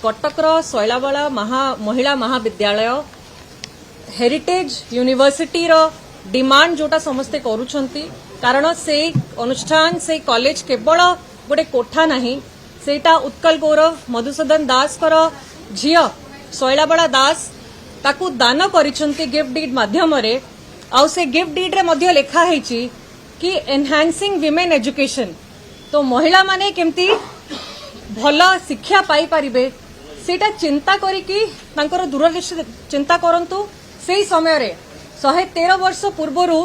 कटकर शैलाबला महिला महाविद्यालय हेरिटेज यूनिवर्सिटी रो डिमांड जोटा समस्ते करूछंती कारण से अनुष्ठान से कॉलेज केवल गोटे कोठा नहीं सेटा उत्कल गौरव मधुसूदन दास कर झियो शैलाबला दास ताकू दान करिसंती गिफ्ट डीड माध्यम रे आउ से गिफ्ट डीड रे मध्य लिखा हैची कि एनहांसिंग विमेन एजुकेशन तो महिला माने केमती भल शिक्षा पाई परिबे सेटा चिंता करिकी तांकर दूरदृष्टि चिंता करंतु सेही समय रे 113 वर्ष पूर्वरु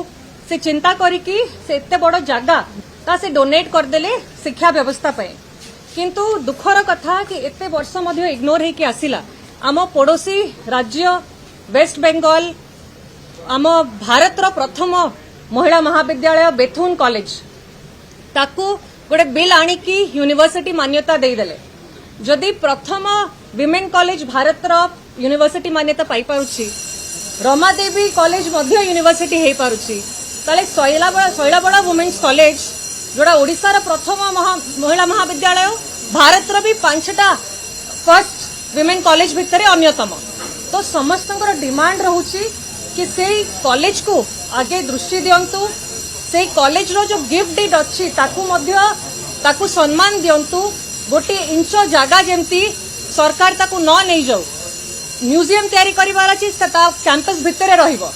से चिंता करिकी से एते बड़ जागा ता से डोनेट करदेले शिक्षा व्यवस्था पे किंतु दुखर कथा कि एते वर्ष मध्य इग्नोर हेकी आसिला आम पड़ोसी राज्य वेस्ट बेंगल आम भारत रो प्रथम महिला महाविद्यालय बेथुन कॉलेज ताकू गोटे बिल आनिकी यूनिवर्सिटी मान्यता देदेले जदि प्रथम विमेन कॉलेज भारत रो यूनिवर्सिटी मान्यता पाई पारुछि रमादेवी कॉलेज मध्य यूनिवर्सिटी हे पारुछि ताले शैलाबला वुमेन्स कॉलेज जोड़ा ओडिसा रो प्रथम महिला महाविद्यालय भारत रो भी 5टा फर्स्ट विमेन कॉलेज भितरे अन्यतम तो समस्तଙ୍କର डिमांड रहउछि कि से कॉलेज को आगे दृष्टि दियंतु से कॉलेज रो जो गिफ्ट डीड अछि ताकू सम्मान दियंतु गोटे इंच जागा जेमती सरकार ताकू न नै जाऊ म्यूजियम तैयारी करिवार अछि ता कैंपस भितरे रहिबो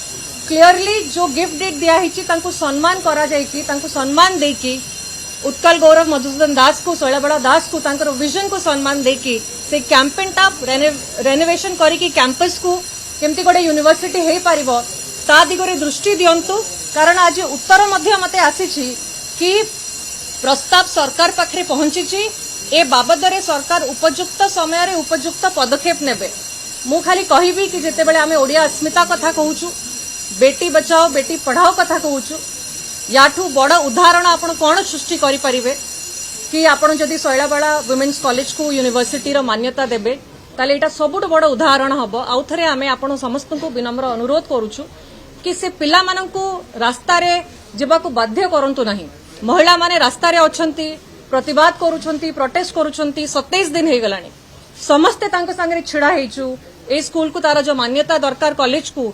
क्लियरली जो गिफ्ट डीड दिया हिछि तांकू सम्मान करा जायकी तांकू सम्मान देकी उत्कल गौरव मधुसूदन दास को शैलाबला दास को तांकर विजन को सम्मान देकी से कैंपेन टा रेनोवेशन करिकी कैंपस को केमती गोटे यूनिवर्सिटी हे पारिबो ता दिगरे दृष्टि दियंतु कारण आज उत्तर मध्य मते आसीछि कि प्रस्ताव सरकार पाखरे पहुंचीछि ए बाबदरे सरकार उपयुक्त समय रे उपयुक्त पदक्षेप नेबे मु खाली कहिबी कि जेते बेले आमे ओडिया अस्मिता कथा कहूछु बेटी बचाओ बेटी पढ़ाओ कथा कहूछु याठू बड़ उदाहरण आपण कोन सृष्टि करि परिबे कि आपण जदि शैलाबला वुमेन्स कॉलेज को यूनिवर्सिटी रो मान्यता देबे ताले एटा सबुठ बड़ उदाहरण हबो आउ थरे आमे आपण समस्त को विनम्र अनुरोध करूछु कि से पिला माननकू रास्ता रे जेबाकू बाध्य करंतु नहीं महिला माने रास्ता रे अछंती प्रतिवाद करूछंती प्रोटेस्ट करूछंती 27 दिन हे गलानी समस्ते तांको संगे छिड़ा हेचु ए स्कूल को तारा जो मान्यता दरकार कॉलेज को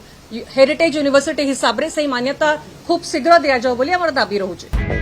हेरिटेज यूनिवर्सिटी हिसाब रे सही मान्यता खूब शीघ्र दिया जाओ बोली हमर दाबी रहउचे।